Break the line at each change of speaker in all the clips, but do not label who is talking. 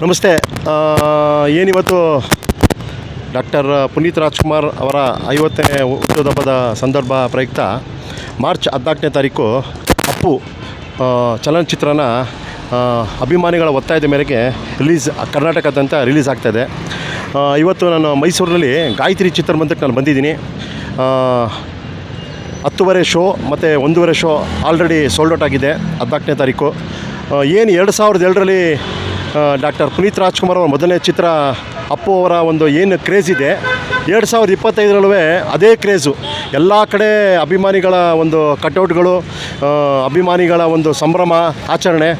ನಮಸ್ತೆ. ಏನಿವತ್ತು ಡಾಕ್ಟರ್ ಪುನೀತ್ ರಾಜ್ಕುಮಾರ್ ಅವರ 50ನೇ ಹುಟ್ಟುಹಬ್ಬದ ಸಂದರ್ಭ ಪ್ರಯುಕ್ತ ಮಾರ್ಚ್ 14ನೇ ತಾರೀಕು ಅಪ್ಪು ಚಲನಚಿತ್ರನ ಅಭಿಮಾನಿಗಳ ಒತ್ತಾಯದ ಮೇರೆಗೆ ಕರ್ನಾಟಕದಂತ ರಿಲೀಸ್ ಆಗ್ತಾಯಿದೆ. ಇವತ್ತು ನಾನು ಮೈಸೂರಿನಲ್ಲಿ ಗಾಯತ್ರಿ ಚಿತ್ರಮಂದಿರಕ್ಕೆ ನಾನು ಬಂದಿದ್ದೀನಿ. 10:30 ಶೋ ಮತ್ತು 1:30 ಶೋ ಆಲ್ರೆಡಿ ಸೋಲ್ಡ್ ಔಟ್ ಆಗಿದೆ. 14ನೇ ತಾರೀಕು ಏನು 2002ರಲ್ಲಿ ಡಾಕ್ಟರ್ ಪುನೀತ್ ರಾಜ್ಕುಮಾರ್ ಅವರ ಮೊದಲನೇ ಚಿತ್ರ ಅಪ್ಪು ಅವರ ಒಂದು ಏನು ಕ್ರೇಜ್ ಇದೆ, 2025ರಲ್ಲೂ ಅದೇ ಕ್ರೇಜು. ಎಲ್ಲ ಕಡೆ ಅಭಿಮಾನಿಗಳ ಒಂದು ಕಟೌಟ್ಗಳು, ಅಭಿಮಾನಿಗಳ ಒಂದು ಸಂಭ್ರಮ ಆಚರಣೆ.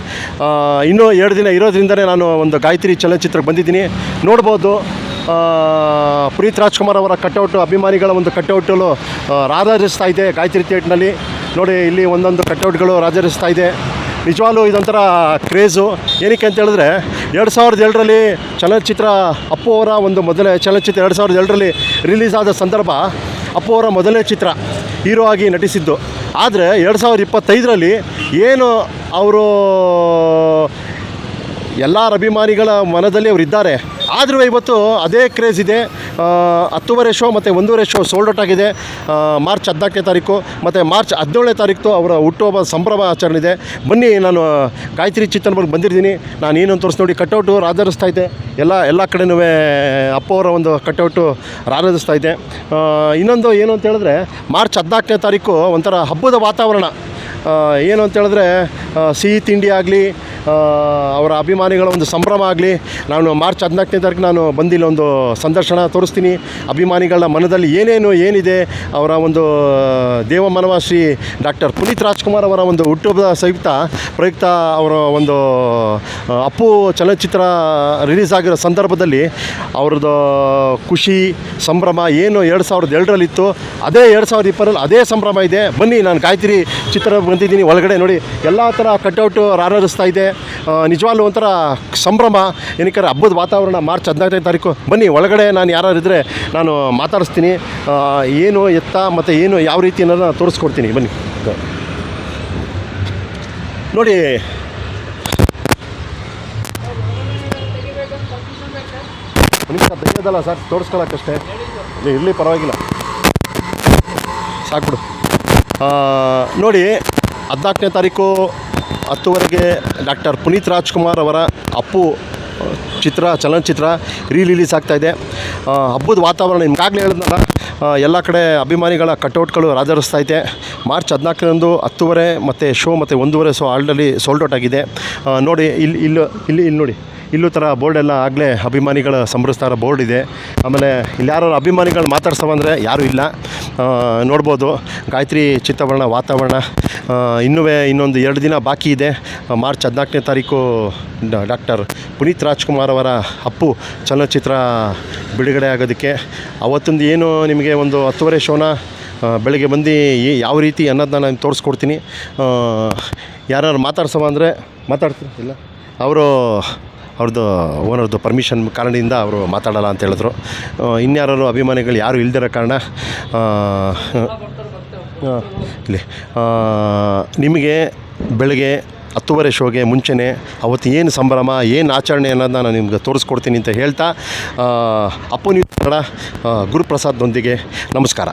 ಇನ್ನೂ 2 ದಿನ ಇರೋದ್ರಿಂದಲೇ ನಾನು ಒಂದು ಗಾಯತ್ರಿ ಚಲನಚಿತ್ರಕ್ಕೆ ಬಂದಿದ್ದೀನಿ. ನೋಡ್ಬೋದು, ಪುನೀತ್ ರಾಜ್ಕುಮಾರ್ ಅವರ ಕಟೌಟು, ಅಭಿಮಾನಿಗಳ ಒಂದು ಕಟೌಟು ರಾರಾಜಿಸ್ತಾ ಇದೆ ಗಾಯತ್ರಿ ಥಿಯೇಟ್ರ್ನಲ್ಲಿ. ನೋಡಿ, ಇಲ್ಲಿ ಒಂದೊಂದು ಕಟೌಟ್ಗಳು ರಾರಾಜಿಸ್ತಾ ಇದೆ. ನಿಜವಾಗ್ಲೂ ಇದೊಂಥರ ಕ್ರೇಜು. ಏನಕ್ಕೆ ಅಂತ ಹೇಳಿದ್ರೆ 2002ರಲ್ಲಿ ಚಲನಚಿತ್ರ ಅಪ್ಪು ಅವರ ಒಂದು ಮೊದಲನೇ ಚಲನಚಿತ್ರ 2002ರಲ್ಲಿ ರಿಲೀಸ್ ಆದ ಸಂದರ್ಭ ಅಪ್ಪು ಅವರ ಮೊದಲನೇ ಚಿತ್ರ ಹೀರೋ ಆಗಿ ನಟಿಸಿದ್ದು. ಆದರೆ 2025ರಲ್ಲಿ ಏನು ಅವರು ಎಲ್ಲರ ಅಭಿಮಾನಿಗಳ ಮನದಲ್ಲಿ ಅವರಿದ್ದಾರೆ. ಆದರೂ ಇವತ್ತು ಅದೇ ಕ್ರೇಜ್ ಇದೆ. 10:30 ಶೋ ಮತ್ತು 1:30 ಶೋ ಸೋಲ್ಡ್ ಔಟ್ ಆಗಿದೆ. ಮಾರ್ಚ್ 14ನೇ ತಾರೀಕು ಮತ್ತು ಮಾರ್ಚ್ 17ನೇ ತಾರೀಕು ಅವರ ಹುಟ್ಟುಹಬ್ಬ ಸಂಭ್ರಮ ಆಚರಣೆ ಇದೆ. ಬನ್ನಿ, ನಾನು ಗಾಯತ್ರಿ ಚಿತ್ರಮಂದಿರಕ್ಕೆ ಬಂದಿದ್ದೀನಿ. ನಾನು ಏನು ತೋರಿಸಿ ನೋಡಿ, ಕಟೌಟು ರಾರಾಜಿಸ್ತಾ ಇದೆ. ಎಲ್ಲ ಕಡೆನೂ ಅಪ್ಪು ಅವರ ಒಂದು ಕಟೌಟು ರಾರಾಜಿಸ್ತಾ ಇದೆ. ಇನ್ನೊಂದು ಏನು ಅಂತ ಹೇಳಿದ್ರೆ, ಮಾರ್ಚ್ 14ನೇ ತಾರೀಕು ಒಂಥರ ಹಬ್ಬದ ವಾತಾವರಣ. ಏನು ಅಂತೇಳಿದ್ರೆ, ಸಿಹಿ ತಿಂಡಿ ಆಗಲಿ, ಅವರ ಅಭಿಮಾನಿಗಳ ಒಂದು ಸಂಭ್ರಮ ಆಗಲಿ. ನಾನು ಮಾರ್ಚ್ 14ನೇ ತಾರೀಕು ನಾನು ಬಂದಿಲ್ಲ, ಒಂದು ಸಂದರ್ಶನ ತೋರಿಸ್ತೀನಿ. ಅಭಿಮಾನಿಗಳ ಮನದಲ್ಲಿ ಏನಿದೆ, ಅವರ ಒಂದು ದೇವಮಾನವ ಶ್ರೀ ಡಾಕ್ಟರ್ ಪುನೀತ್ ರಾಜ್ಕುಮಾರ್ ಅವರ ಒಂದು ಹುಟ್ಟುಹಬ್ಬದ ಪ್ರಯುಕ್ತ ಅವರ ಒಂದು ಅಪ್ಪು ಚಲನಚಿತ್ರ ರಿಲೀಸ್ ಆಗಿರೋ ಸಂದರ್ಭದಲ್ಲಿ ಅವ್ರದ್ದು ಖುಷಿ ಸಂಭ್ರಮ ಏನು 2002ರಲ್ಲಿತ್ತು, ಅದೇ 2020ರಲ್ಲಿ ಅದೇ ಸಂಭ್ರಮ ಇದೆ. ಬನ್ನಿ, ನಾನು ಗಾಯತ್ರಿ ಚಿತ್ರ ಬಂದಿದ್ದೀನಿ. ಒಳಗಡೆ ನೋಡಿ, ಎಲ್ಲ ಥರ ಕಟೌಟು ರಾರಾಜಿಸ್ತಾ ಇದೆ. ನಿಜವಾಗ್ಲೂ ಒಂಥರ ಸಂಭ್ರಮ. ಏನಕ್ಕೆ ಹಬ್ಬದ ವಾತಾವರಣ. ಮಾರ್ಚ್ 14ನೇ ತಾರೀಕು ಬನ್ನಿ, ಒಳಗಡೆ ನಾನು ಯಾರಿದ್ದರೆ ನಾನು ಮಾತಾಡಿಸ್ತೀನಿ. ಏನು ಎತ್ತ ಮತ್ತು ಏನು ಯಾವ ರೀತಿ ಅನ್ನೋದನ್ನ ತೋರಿಸ್ಕೊಡ್ತೀನಿ. ಬನ್ನಿ ನೋಡಿ. ನಿಮಿಷ ತೆಗೆಯೋದಲ್ಲ ಸರ್, ತೋರಿಸ್ಕೊಳ್ಳೋಕ್ಕಷ್ಟೇ. ಇರಲಿ, ಪರವಾಗಿಲ್ಲ, ಸಾಕ್ಬಿಡು. ನೋಡಿ, 14ನೇ ತಾರೀಕು 10:30ಗೆ ಡಾಕ್ಟರ್ ಪುನೀತ್ ರಾಜ್ಕುಮಾರ್ ಅವರ ಅಪ್ಪು ಚಲನಚಿತ್ರ ರಿಲೀಸ್ ಆಗ್ತಾಯಿದೆ. ಹಬ್ಬದ ವಾತಾವರಣ ನಿಮ್ಗಾಗಲೇ ಹೇಳಿದ್ನಲ್ಲ, ಎಲ್ಲ ಕಡೆ ಅಭಿಮಾನಿಗಳ ಕಟೌಟ್ಗಳು ರಾಜರಿಸ್ತಾ ಇದೆ. ಮಾರ್ಚ್ 14ರಂದು 10:30 ಮತ್ತು ಶೋ ಮತ್ತು 1:30 ಶೋ ಆಲ್ರೆಡಿ ಸೋಲ್ಡ್ ಔಟ್ ಆಗಿದೆ. ನೋಡಿ, ಇಲ್ಲಿ ನೋಡಿ, ಇಲ್ಲೂ ಥರ ಬೋರ್ಡೆಲ್ಲ ಆಗಲೇ ಅಭಿಮಾನಿಗಳ ಸಂಭ್ರಮಿಸ್ತಾರ ಬೋರ್ಡ್ ಇದೆ. ಆಮೇಲೆ ಇಲ್ಲಿ ಯಾರು ಅಭಿಮಾನಿಗಳು ಮಾತಾಡ್ಸವಂದರೆ ಯಾರೂ ಇಲ್ಲ. ನೋಡ್ಬೋದು ಗಾಯತ್ರಿ ಚಿತ್ರವರ್ಣ ವಾತಾವರಣ. ಇನ್ನೊಂದು 2 ದಿನ ಬಾಕಿ ಇದೆ. ಮಾರ್ಚ್ 14ನೇ ತಾರೀಕು ಡಾಕ್ಟರ್ ಪುನೀತ್ ರಾಜ್ಕುಮಾರ್ ಅವರ ಅಪ್ಪು ಚಲನಚಿತ್ರ ಬಿಡುಗಡೆ ಆಗೋದಕ್ಕೆ. ಅವತ್ತೊಂದು ಏನು ನಿಮಗೆ ಒಂದು 10:30 ಶೋನ ಬೆಳಗ್ಗೆ ಬಂದು ಯಾವ ರೀತಿ ಅನ್ನೋದನ್ನ ನಾನು ತೋರಿಸ್ಕೊಡ್ತೀನಿ. ಯಾರು ಮಾತಾಡ್ಸವ ಅಂದರೆ ಮಾತಾಡ್ತೀನಿ. ಇಲ್ಲ, ಓನರ್ದು ಪರ್ಮಿಷನ್ ಕಾರಣದಿಂದ ಅವರು ಮಾತಾಡೋಲ್ಲ ಅಂತ ಹೇಳಿದ್ರು. ಇನ್ಯಾರು ಅಭಿಮಾನಿಗಳು ಯಾರು ಇಲ್ದಿರೋ ಕಾರಣ ಇಲ್ಲಿ ನಿಮಗೆ ಬೆಳಗ್ಗೆ 10:30 ಶೋಗೆ ಮುಂಚೆನೇ ಅವತ್ತು ಏನು ಸಂಭ್ರಮ, ಏನು ಆಚರಣೆ ಅನ್ನೋದನ್ನ ನಾನು ನಿಮ್ಗೆ ತೋರಿಸ್ಕೊಡ್ತೀನಿ ಅಂತ ಹೇಳ್ತಾ, ಅಪ್ಪು ನ್ಯೂಸ್ ಕನ್ನಡ ಗುರುಪ್ರಸಾದ್ನೊಂದಿಗೆ ನಮಸ್ಕಾರ.